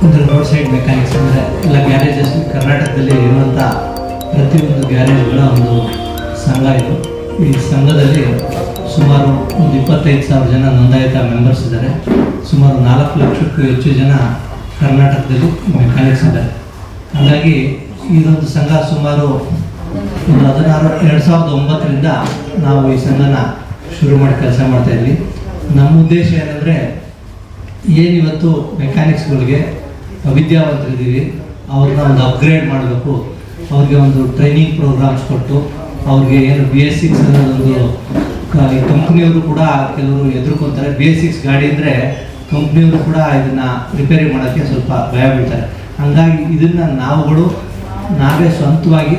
ಅಂದರೆ road side mechanics ಅಂದರೆ ಎಲ್ಲ ಗ್ಯಾರೇಜಸ್ ಕರ್ನಾಟಕದಲ್ಲಿ ಇರುವಂಥ ಪ್ರತಿಯೊಂದು ಗ್ಯಾರೇಜ್ಗಳ ಒಂದು ಸಂಘ ಇದು. ಈ ಸಂಘದಲ್ಲಿ ಸುಮಾರು ಒಂದು 25,000 ಜನ ನೋಂದಾಯಿತ ಮೆಂಬರ್ಸ್ ಇದ್ದಾರೆ. ಸುಮಾರು 4 ಲಕ್ಷಕ್ಕೂ ಹೆಚ್ಚು ಜನ ಕರ್ನಾಟಕದಲ್ಲಿ ಮೆಕ್ಯಾನಿಕ್ಸ್ ಇದ್ದಾರೆ. ಹಾಗಾಗಿ ಇದೊಂದು ಸಂಘ ಸುಮಾರು 2009ರಿಂದ ನಾವು ಈ ಸಂಘನ ಶುರು ಮಾಡಿ ಕೆಲಸ ಮಾಡ್ತಾಯಿದ್ವಿ. ನಮ್ಮ ಉದ್ದೇಶ ಏನಂದರೆ ಏನಿವತ್ತು ಮೆಕ್ಯಾನಿಕ್ಸ್ಗಳಿಗೆ ವಿದ್ಯಾವಂತರಿದ್ದೀವಿ ಅವ್ರನ್ನ ಒಂದು ಅಪ್ಗ್ರೇಡ್ ಮಾಡಬೇಕು, ಅವ್ರಿಗೆ ಒಂದು ಟ್ರೈನಿಂಗ್ ಪ್ರೋಗ್ರಾಮ್ಸ್ ಕೊಟ್ಟು ಅವ್ರಿಗೆ ಏನು BS6 ಅನ್ನೋದೊಂದು ಕಂಪ್ನಿಯವರು ಕೂಡ ಕೆಲವರು ಎದುರ್ಕೊತಾರೆ. BS6 ಗಾಡಿ ಅಂದರೆ ಕಂಪ್ನಿಯವರು ಕೂಡ ಇದನ್ನು ರಿಪೇರಿ ಮಾಡೋಕ್ಕೆ ಸ್ವಲ್ಪ ಭಯ ಬೀಳ್ತಾರೆ. ಹಾಗಾಗಿ ಇದನ್ನು ನಾವೇ ಸ್ವಂತವಾಗಿ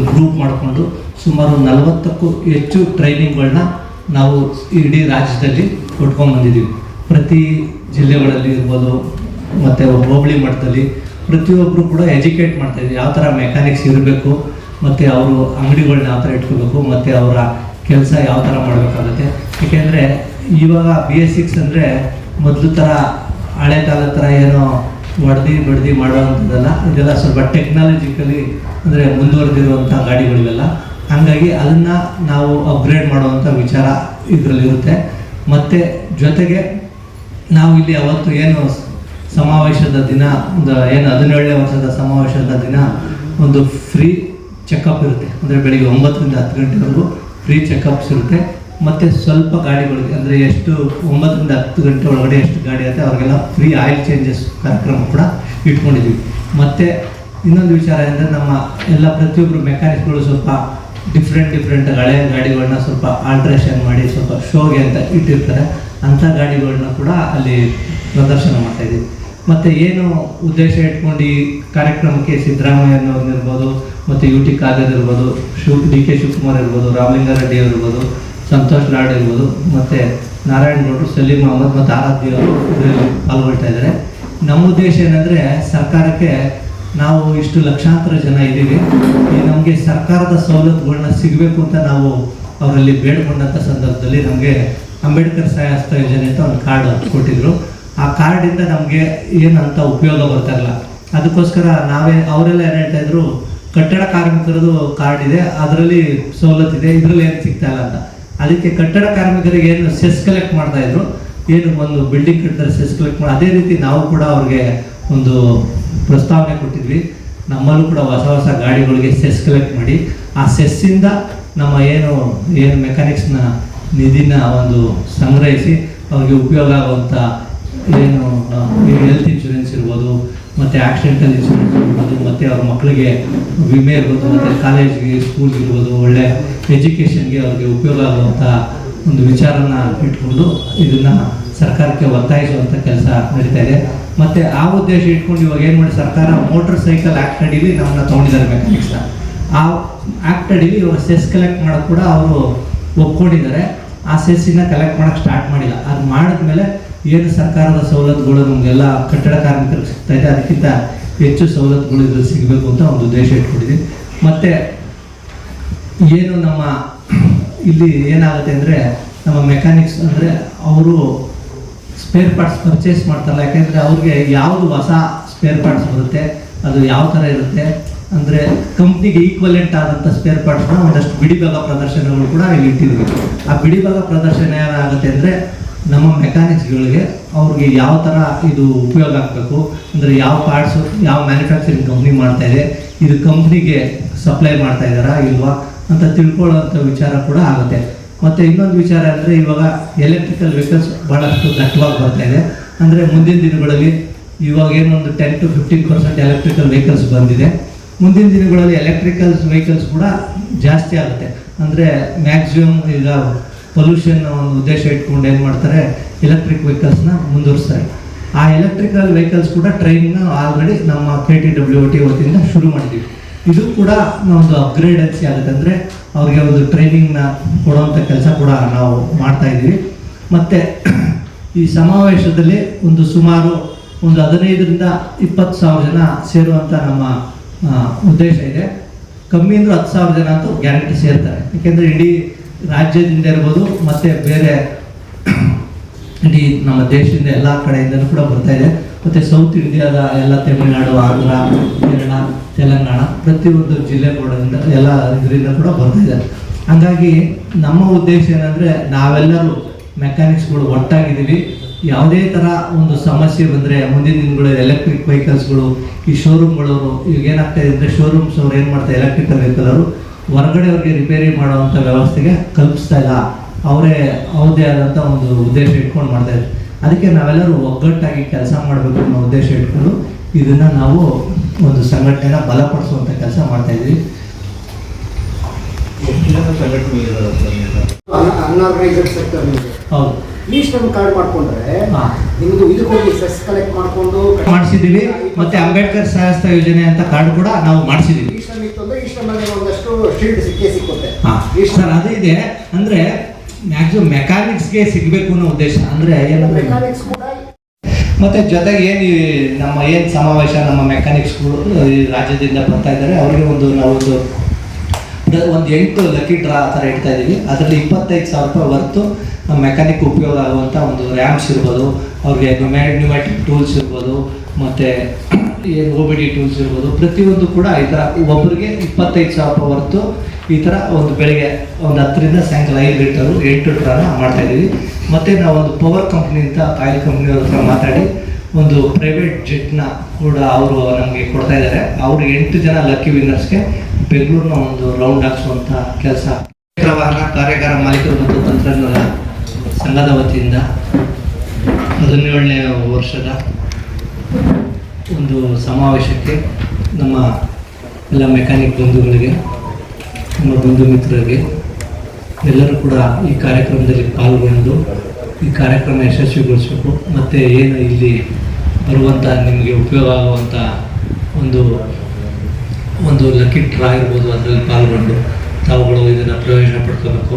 ಗ್ರೂಪ್ ಮಾಡಿಕೊಂಡು ಸುಮಾರು 40ಕ್ಕೂ ಹೆಚ್ಚು ಟ್ರೈನಿಂಗ್ಗಳನ್ನ ನಾವು ಇಡೀ ರಾಜ್ಯದಲ್ಲಿ ಕೊಟ್ಕೊಂಡ್ಬಂದಿದ್ದೀವಿ. ಪ್ರತಿ ಜಿಲ್ಲೆಗಳಲ್ಲಿ ಇರ್ಬೋದು ಮತ್ತು ಹೋಬಳಿ ಮಟ್ಟದಲ್ಲಿ ಪ್ರತಿಯೊಬ್ಬರು ಕೂಡ ಎಜುಕೇಟ್ ಮಾಡ್ತಾಯಿದ್ವಿ. ಯಾವ ಥರ ಮೆಕ್ಯಾನಿಕ್ಸ್ ಇರಬೇಕು ಮತ್ತು ಅವರು ಅಂಗಡಿಗಳನ್ನ ಯಾವ ಥರ ಇಟ್ಕೋಬೇಕು ಮತ್ತು ಅವರ ಕೆಲಸ ಯಾವ ಥರ ಮಾಡಬೇಕಾಗುತ್ತೆ. ಏಕೆಂದರೆ ಇವಾಗ BS6 ಅಂದರೆ ಮೊದಲು ಥರ ಹಳೆ ಕಾಲದ ಥರ ಏನೋ ಬಡ್ದು ಮಾಡೋವಂಥದ್ದಲ್ಲ. ಇದೆಲ್ಲ ಸ್ವಲ್ಪ ಟೆಕ್ನಾಲಜಿಕಲಿ ಅಂದರೆ ಮುಂದುವರೆದಿರುವಂಥ ಗಾಡಿಗಳಿವೆಲ್ಲ. ಹಾಗಾಗಿ ಅದನ್ನು ನಾವು ಅಪ್ಗ್ರೇಡ್ ಮಾಡುವಂಥ ವಿಚಾರ ಇದರಲ್ಲಿರುತ್ತೆ. ಮತ್ತು ಜೊತೆಗೆ ನಾವು ಇಲ್ಲಿ ಅವತ್ತು ಏನು ಸಮಾವೇಶದ ದಿನ ಒಂದು ಏನು 17ನೇ ವರ್ಷದ ಸಮಾವೇಶದ ದಿನ ಒಂದು ಫ್ರೀ ಚೆಕಪ್ ಇರುತ್ತೆ. ಅಂದರೆ ಬೆಳಿಗ್ಗೆ 9ರಿಂದ 10 ಗಂಟೆವರೆಗೂ ಫ್ರೀ ಚೆಕಪ್ಸ್ ಇರುತ್ತೆ. ಮತ್ತು ಸ್ವಲ್ಪ ಗಾಡಿಗಳಿಗೆ ಅಂದರೆ ಎಷ್ಟು 9ರಿಂದ 10 ಗಂಟೆ ಒಳಗಡೆ ಎಷ್ಟು ಗಾಡಿ ಆಗುತ್ತೆ ಅವ್ರಿಗೆಲ್ಲ ಫ್ರೀ ಆಯಿಲ್ ಚೇಂಜಸ್ ಕಾರ್ಯಕ್ರಮ ಕೂಡ ಇಟ್ಕೊಂಡಿದ್ವಿ. ಮತ್ತು ಇನ್ನೊಂದು ವಿಚಾರ ಅಂದರೆ ನಮ್ಮ ಎಲ್ಲ ಪ್ರತಿಯೊಬ್ಬರು ಮೆಕ್ಯಾನಿಕ್ಗಳು ಸ್ವಲ್ಪ ಡಿಫ್ರೆಂಟ್ ಹಳೆ ಗಾಡಿಗಳನ್ನ ಸ್ವಲ್ಪ ಆಲ್ಟ್ರೇಷನ್ ಮಾಡಿ ಸ್ವಲ್ಪ ಶೋಗೆ ಅಂತ ಇಟ್ಟಿರ್ತಾರೆ. ಅಂಥ ಗಾಡಿಗಳನ್ನ ಕೂಡ ಅಲ್ಲಿ ಪ್ರದರ್ಶನ ಮಾಡ್ತಾಯಿದ್ದೀವಿ. ಮತ್ತು ಏನು ಉದ್ದೇಶ ಇಟ್ಕೊಂಡು ಈ ಕಾರ್ಯಕ್ರಮಕ್ಕೆ ಸಿದ್ದರಾಮಯ್ಯನವ್ರು ಇರ್ಬೋದು, ಮತ್ತು UT ಖಾದರ್ ಇರ್ಬೋದು, DK ಶಿವಕುಮಾರ್ ಇರ್ಬೋದು, ರಾಮಲಿಂಗಾರೆಡ್ಡಿ ಅವರು ಇರ್ಬೋದು, ಸಂತೋಷ್ ಲಾಡ್ ಇರ್ಬೋದು, ಮತ್ತು ನಾರಾಯಣ ಗೌಡರು, ಸಲೀಂ ಅಹಮದ್ ಮತ್ತು ಆರಾಧ್ಯ ಅವರು ಇದರಲ್ಲಿ ಪಾಲ್ಗೊಳ್ತಾ ಇದ್ದಾರೆ. ನಮ್ಮ ಉದ್ದೇಶ ಏನಂದರೆ ಸರ್ಕಾರಕ್ಕೆ ನಾವು ಇಷ್ಟು ಲಕ್ಷಾಂತರ ಜನ ಇದ್ದೀವಿ, ಈ ನಮಗೆ ಸರ್ಕಾರದ ಸವಲತ್ತುಗಳನ್ನ ಸಿಗಬೇಕು ಅಂತ ನಾವು ಅವರಲ್ಲಿ ಬೇಡ್ಕೊಂಡಂಥ ಸಂದರ್ಭದಲ್ಲಿ ನಮಗೆ ಅಂಬೇಡ್ಕರ್ ಸಹಾಯ ಹಸ್ತ ಯೋಜನೆ ಅಂತ ಒಂದು ಕಾರ್ಡ್ ಕೊಟ್ಟಿದ್ರು. ಆ ಕಾರ್ಡಿಂದ ನಮಗೆ ಏನಂತ ಉಪಯೋಗ ಬರ್ತಾ ಇಲ್ಲ. ಅದಕ್ಕೋಸ್ಕರ ಅವರೆಲ್ಲ ಏನು ಹೇಳ್ತಾ ಇದ್ರು, ಕಟ್ಟಡ ಕಾರ್ಮಿಕರದು ಕಾರ್ಡ್ ಇದೆ, ಅದರಲ್ಲಿ ಸವಲತ್ತಿದೆ, ಇದರಲ್ಲಿ ಏನು ಸಿಗ್ತಾ ಇಲ್ಲ ಅಂತ. ಅದಕ್ಕೆ ಕಟ್ಟಡ ಕಾರ್ಮಿಕರಿಗೆ ಏನು ಸೆಸ್ ಕಲೆಕ್ಟ್ ಮಾಡ್ತಾ ಇದ್ರು, ಏನು ಒಂದು ಬಿಲ್ಡಿಂಗ್ ಕಟ್ಟಿದ್ರೆ ಸೆಸ್ ಕಲೆಕ್ಟ್ ಮಾಡಿ, ಅದೇ ರೀತಿ ನಾವು ಕೂಡ ಅವ್ರಿಗೆ ಒಂದು ಪ್ರಸ್ತಾವನೆ ಕೊಟ್ಟಿದ್ವಿ. ನಮ್ಮಲ್ಲೂ ಕೂಡ ಹೊಸ ಗಾಡಿಗಳಿಗೆ ಸೆಸ್ ಕಲೆಕ್ಟ್ ಮಾಡಿ ಆ ಸೆಸ್ಸಿಂದ ನಮ್ಮ ಏನು ಮೆಕ್ಯಾನಿಕ್ಸ್ನ ನಿಧಿನ ಒಂದು ಸಂಗ್ರಹಿಸಿ ಅವ್ರಿಗೆ ಉಪಯೋಗ ಆಗುವಂಥ ಏನು ಹೆಲ್ತ್ ಇನ್ಶೂರೆನ್ಸ್ ಇರ್ಬೋದು, ಮತ್ತು ಆಕ್ಸಿಡೆಂಟಲ್ ಇನ್ಶೂರೆನ್ಸ್ ಇರ್ಬೋದು, ಮತ್ತು ಅವ್ರ ಮಕ್ಕಳಿಗೆ ವಿಮೆ ಇರ್ಬೋದು, ಮತ್ತು ಕಾಲೇಜ್ಗೆ ಸ್ಕೂಲ್ಗೆ ಇರ್ಬೋದು, ಒಳ್ಳೆ ಎಜುಕೇಷನ್ಗೆ ಅವ್ರಿಗೆ ಉಪಯೋಗ ಆಗುವಂಥ ಒಂದು ವಿಚಾರನ ಇಟ್ಕೊಂಡು ಇದನ್ನು ಸರ್ಕಾರಕ್ಕೆ ಒತ್ತಾಯಿಸುವಂಥ ಕೆಲಸ ನಡೀತಾ ಇದೆ. ಮತ್ತು ಆ ಉದ್ದೇಶ ಇಟ್ಕೊಂಡು ಇವಾಗ ಏನು ಮಾಡಿ ಸರ್ಕಾರ ಮೋಟರ್ ಸೈಕಲ್ ಆ್ಯಕ್ಟ್ ಅಡಿಲಿ ನಮ್ಮನ್ನ ತೊಗೊಂಡಿದ್ದಾರೆ ಮೆಕ್ಯಾನಿಕ್ಸ್ನ. ಆ ಆ್ಯಕ್ಟ್ ಅಡಿಲಿ ಇವಾಗ ಸೆಸ್ ಕಲೆಕ್ಟ್ ಮಾಡೋಕ್ಕೆ ಕೂಡ ಅವರು ಒಪ್ಕೊಂಡಿದ್ದಾರೆ. ಆ ಸೆಸ್ಸಿನ ಕಲೆಕ್ಟ್ ಮಾಡೋಕ್ಕೆ ಸ್ಟಾರ್ಟ್ ಮಾಡಿಲ್ಲ. ಅದು ಮಾಡಿದ್ಮೇಲೆ ಏನು ಸರ್ಕಾರದ ಸವಲತ್ತುಗಳು ನಮಗೆಲ್ಲ ಕಟ್ಟಡ ಕಾರ್ಮಿಕರಿಗೆ ಸಿಗ್ತಾ ಇದೆ, ಅದಕ್ಕಿಂತ ಹೆಚ್ಚು ಸವಲತ್ತುಗಳು ಇದ್ರಲ್ಲಿ ಸಿಗಬೇಕು ಅಂತ ಒಂದು ಉದ್ದೇಶ ಇಟ್ಕೊಂಡಿದ್ದೀವಿ. ಮತ್ತು ಏನು ನಮ್ಮ ಇಲ್ಲಿ ಏನಾಗುತ್ತೆ ಅಂದರೆ ನಮ್ಮ ಮೆಕ್ಯಾನಿಕ್ಸ್ ಅಂದರೆ ಅವರು ಸ್ಪೇರ್ ಪಾರ್ಟ್ಸ್ ಪರ್ಚೇಸ್ ಮಾಡ್ತಾರಲ್ಲ, ಯಾಕೆಂದರೆ ಅವ್ರಿಗೆ ಯಾವುದು ಹೊಸ ಸ್ಪೇರ್ ಪಾರ್ಟ್ಸ್ ಬರುತ್ತೆ ಅದು ಯಾವ ಥರ ಇರುತ್ತೆ ಅಂದರೆ ಕಂಪ್ನಿಗೆ ಈಕ್ವಲೆಂಟ್ ಆದಂಥ ಸ್ಪೇರ್ ಪಾರ್ಟ್ಸ್ನ ಒಂದಷ್ಟು ಬಿಡಿಭಾಗ ಪ್ರದರ್ಶನಗಳು ಕೂಡ ಇಲ್ಲಿ ಇಟ್ಟಿದ್ವಿ. ಆ ಬಿಡಿಭಾಗ ಪ್ರದರ್ಶನ ಏನಾಗುತ್ತೆ ಅಂದರೆ ನಮ್ಮ ಮೆಕ್ಯಾನಿಕ್ಸ್ಗಳಿಗೆ ಅವ್ರಿಗೆ ಯಾವ ಥರ ಇದು ಉಪಯೋಗ ಆಗಬೇಕು ಅಂದರೆ ಯಾವ ಪಾರ್ಟ್ಸು ಯಾವ ಮ್ಯಾನುಫ್ಯಾಕ್ಚರಿಂಗ್ ಕಂಪ್ನಿ ಮಾಡ್ತಾ ಇದೆ, ಇದು ಕಂಪ್ನಿಗೆ ಸಪ್ಲೈ ಮಾಡ್ತಾ ಇದ್ದಾರಾ ಇಲ್ವಾ ಅಂತ ತಿಳ್ಕೊಳ್ಳೋವಂಥ ವಿಚಾರ ಕೂಡ ಆಗುತ್ತೆ. ಮತ್ತು ಇನ್ನೊಂದು ವಿಚಾರ ಅಂದರೆ ಇವಾಗ ಎಲೆಕ್ಟ್ರಿಕಲ್ ವೆಹಿಕಲ್ಸ್ ಭಾಳಷ್ಟು ದಟ್ಟವಾಗಿ ಬರ್ತಾ ಇದೆ. ಅಂದರೆ ಮುಂದಿನ ದಿನಗಳಲ್ಲಿ ಇವಾಗ ಏನೊಂದು 10 to 15% ಎಲೆಕ್ಟ್ರಿಕಲ್ ವೆಹಿಕಲ್ಸ್ ಬಂದಿದೆ. ಮುಂದಿನ ದಿನಗಳಲ್ಲಿ ಎಲೆಕ್ಟ್ರಿಕಲ್ಸ್ ವೆಹಿಕಲ್ಸ್ ಕೂಡ ಜಾಸ್ತಿ ಆಗುತ್ತೆ. ಅಂದರೆ ಮ್ಯಾಕ್ಸಿಮಮ್ ಈಗ ಪೊಲ್ಯೂಷನ್ ಒಂದು ಉದ್ದೇಶ ಇಟ್ಕೊಂಡು ಏನು ಮಾಡ್ತಾರೆ, ಎಲೆಕ್ಟ್ರಿಕ್ ವೆಹಿಕಲ್ಸ್ನ ಮುಂದುವರಿಸ್ತಾರೆ. ಆ ಎಲೆಕ್ಟ್ರಿಕಲ್ ವೆಹಿಕಲ್ಸ್ ಕೂಡ ಟ್ರೈನಿಂಗ್ನ ಆಲ್ರೆಡಿ ನಮ್ಮ KTWOT ವತಿಯಿಂದ ಶುರು ಮಾಡಿದ್ದೀವಿ. ಇದು ಕೂಡ ಒಂದು ಅಪ್ಗ್ರೇಡೆನ್ಸಿ ಆಗುತ್ತೆ. ಅಂದರೆ ಅವ್ರಿಗೆ ಒಂದು ಟ್ರೈನಿಂಗ್ನ ಕೊಡುವಂಥ ಕೆಲಸ ಕೂಡ ನಾವು ಮಾಡ್ತಾಯಿದ್ದೀವಿ. ಮತ್ತು ಈ ಸಮಾವೇಶದಲ್ಲಿ ಸುಮಾರು 15ರಿಂದ 20,000 ಜನ ಸೇರುವಂಥ ನಮ್ಮ ಉದ್ದೇಶ ಇದೆ. ಕಮ್ಮಿ ಅಂದರೂ 10,000 ಜನ ಅಂತೂ ಗ್ಯಾರಂಟಿ ಸೇರ್ತಾರೆ. ಯಾಕೆಂದರೆ ಇಡೀ ರಾಜ್ಯದಿಂದ ಇರ್ಬೋದು ಮತ್ತು ಬೇರೆ ಇಡೀ ನಮ್ಮ ದೇಶದಿಂದ ಎಲ್ಲ ಕಡೆಯಿಂದಲೂ ಕೂಡ ಬರ್ತಾ ಇದೆ. ಮತ್ತು ಸೌತ್ ಇಂಡಿಯಾದ ಎಲ್ಲ ತಮಿಳುನಾಡು, ಆಂಧ್ರ, ಕೇರಳ, ತೆಲಂಗಾಣ ಪ್ರತಿಯೊಂದು ಜಿಲ್ಲೆಗಳಿಂದ ಎಲ್ಲ ಇದರಿಂದ ಕೂಡ ಬರ್ತಾ ಇದೆ. ಹಾಗಾಗಿ ನಮ್ಮ ಉದ್ದೇಶ ಏನಂದರೆ ನಾವೆಲ್ಲರೂ ಮೆಕ್ಯಾನಿಕ್ಸ್ಗಳು ಒಟ್ಟಾಗಿದ್ದೀವಿ. ಯಾವುದೇ ಥರ ಒಂದು ಸಮಸ್ಯೆ ಬಂದರೆ ಮುಂದಿನ ದಿನಗಳು ಎಲೆಕ್ಟ್ರಿಕ್ ವೆಹಿಕಲ್ಸ್ಗಳು ಈ ಶೋರೂಮ್ಗಳವರು ಈಗ ಏನಾಗ್ತಾ ಇದೆ ಅಂದರೆ ಶೋರೂಮ್ಸ್ ಅವ್ರು ಏನು ಮಾಡ್ತಾರೆ, ಎಲೆಕ್ಟ್ರಿಕಲ್ ವೆಹಿಕಲ್ ಅವರು ಹೊರಗಡೆ ಅವ್ರಿಗೆ ರಿಪೇರಿ ಮಾಡುವಂಥ ವ್ಯವಸ್ಥೆಗೆ ಕಲ್ಪಿಸ್ತಾ ಇಲ್ಲ. ಅವರೇ ಅವ್ರದ್ದೇ ಆದಂಥ ಒಂದು ಉದ್ದೇಶ ಇಟ್ಕೊಂಡು ಮಾಡ್ತಾ ಇದ್ದಾರೆ. ಅದಕ್ಕೆ ನಾವೆಲ್ಲರೂ ಒಗ್ಗಟ್ಟಾಗಿ ಕೆಲಸ ಮಾಡಬೇಕು ಅನ್ನೋ ಉದ್ದೇಶ ಇಟ್ಕೊಂಡು ಇದನ್ನು ನಾವು ಒಂದು ಸಂಘಟನೆನ ಬಲಪಡಿಸುವಂಥ ಕೆಲಸ ಮಾಡ್ತಾ ಇದ್ವಿ. ಅನ್ಆರ್ಗನೈಸ್ಡ್ ಸೆಕ್ಟರ್ ನಿಮಗೆ ಹೌದು, ಈಸ್ಟರ್ನ್ ಕಾರ್ಡ್ ಮಾಡ್ಕೊಂಡ್ರೆ ನಿಮ್ದು ಇದಕ್ಕೆ ಹೋಗಿ ಸೆಸ್ ಕಲೆಕ್ಟ್ ಮಾಡ್ಕೊಂಡು ಮಾಡಿಸಿದ್ದೀವಿ. ಮತ್ತೆ ಅಂಬೇಡ್ಕರ್ ಸಹಾಯಸ್ತ ಯೋಜನೆ ಅಂತ ಕಾರ್ಡ್ ಕೂಡ ನಾವು ಮಾಡಿಸಿದ್ದೀವಿ. ಈಸ್ಟರ್ನ್ ಇತ್ತು ಅಂದ್ರೆ ಈಸ್ಟರ್ನ್ ಅಲ್ಲಿ ಒಂದಷ್ಟು ಶೀಲ್ಡ್ ಸಿಕ್ಕುತ್ತೆ. ಸರ್ ಅದು ಇದೆ ಅಂದರೆ ಮ್ಯಾಕ್ಸಿಮಮ್ ಮೆಕ್ಯಾನಿಕ್ಸ್ಗೆ ಸಿಗಬೇಕು ಅನ್ನೋ ಉದ್ದೇಶ. ಅಂದರೆ ಏನಂದ್ರೆ ಮೆಕ್ಯಾನಿಕ್ಸ್ ಕೂಡ ಮತ್ತು ಜೊತೆಗೆ ನಮ್ಮ ಸಮಾವೇಶ ನಮ್ಮ ಮೆಕ್ಯಾನಿಕ್ಸ್ಗಳು ಈ ರಾಜ್ಯದಿಂದ ಬರ್ತಾ ಇದ್ದಾರೆ. ಅವರಿಗೆ ನಾವು ಒಂದು 8 ಲಕ್ಕಿ ಡ್ರಾ ಆ ಥರ ಇಡ್ತಾ ಇದ್ದೀವಿ. ಅದರಲ್ಲಿ 25,000 ರೂಪಾಯಿ ಹೊರತು ಮೆಕ್ಯಾನಿಕ್ ಉಪಯೋಗ ಆಗುವಂಥ ಒಂದು ರ್ಯಾಮ್ಸ್ ಇರ್ಬೋದು, ಅವ್ರಿಗೆ ನ್ಯೂಮ್ಯಾಟಿಕ್ ಟೂಲ್ಸ್ ಇರ್ಬೋದು, ಮತ್ತು OBD ಟೂಲ್ಸ್ ಇರ್ಬೋದು, ಪ್ರತಿಯೊಂದು ಕೂಡ ಈ ಥರ ಒಬ್ಬರಿಗೆ 25,000 ರೂಪಾಯಿ ಹೊರತು ಈ ಥರ ಒಂದು ಬೆಳಿಗ್ಗೆ ಒಂದು 10 ರಿಂದ ಸಾಯಂಕಾಲ 5 ಲೀಟರು 8 ಡ್ರಾನ ಮಾಡ್ತಾಯಿದ್ದೀವಿ. ಮತ್ತು ನಾವೊಂದು ಪವರ್ ಕಂಪ್ನಿ ಅಂತ ಆಯಿಲ್ ಕಂಪ್ನಿಯವ್ರ ಹತ್ರ ಮಾತಾಡಿ ಒಂದು ಪ್ರೈವೇಟ್ ಜೆಟ್ನ ಕೂಡ ಅವರು ನಮಗೆ ಕೊಡ್ತಾ ಇದ್ದಾರೆ. ಅವರು 8 ಜನ ಲಕ್ಕಿ ವಿನ್ನರ್ಸ್ಗೆ ಬೆಂಗಳೂರಿನ ಒಂದು ರೌಂಡ್ ಹಾಕ್ಸುವಂಥ ಕೆಲಸ ವಾಹನ ಕಾರ್ಯಾಗಾರ ಮಾಲೀಕರು ಮತ್ತು ತಂತ್ರಜ್ಞರ ಸಂಘದ ವತಿಯಿಂದ 17ನೇ ವರ್ಷದ ಒಂದು ಸಮಾವೇಶಕ್ಕೆ ನಮ್ಮ ಎಲ್ಲ ಮೆಕ್ಯಾನಿಕ್ ಬಂಧುಗಳಿಗೆ, ನಮ್ಮ ಬಂಧು ಮಿತ್ರರಿಗೆ ಎಲ್ಲರೂ ಕೂಡ ಈ ಕಾರ್ಯಕ್ರಮದಲ್ಲಿ ಪಾಲ್ಗೊಂಡು ಈ ಕಾರ್ಯಕ್ರಮ ಯಶಸ್ವಿಗೊಳಿಸಬೇಕು. ಮತ್ತು ಏನು ಇಲ್ಲಿ ಬರುವಂಥ ನಿಮಗೆ ಉಪಯೋಗ ಆಗುವಂಥ ಒಂದು ಲಕ್ಕಿ ಡ್ರಾ ಇರ್ಬೋದು, ಅದರಲ್ಲಿ ಪಾಲ್ಗೊಂಡು ತಾವುಗಳು ಇದನ್ನು ಪ್ರಯೋಜನ ಪಡ್ಕೋಬೇಕು.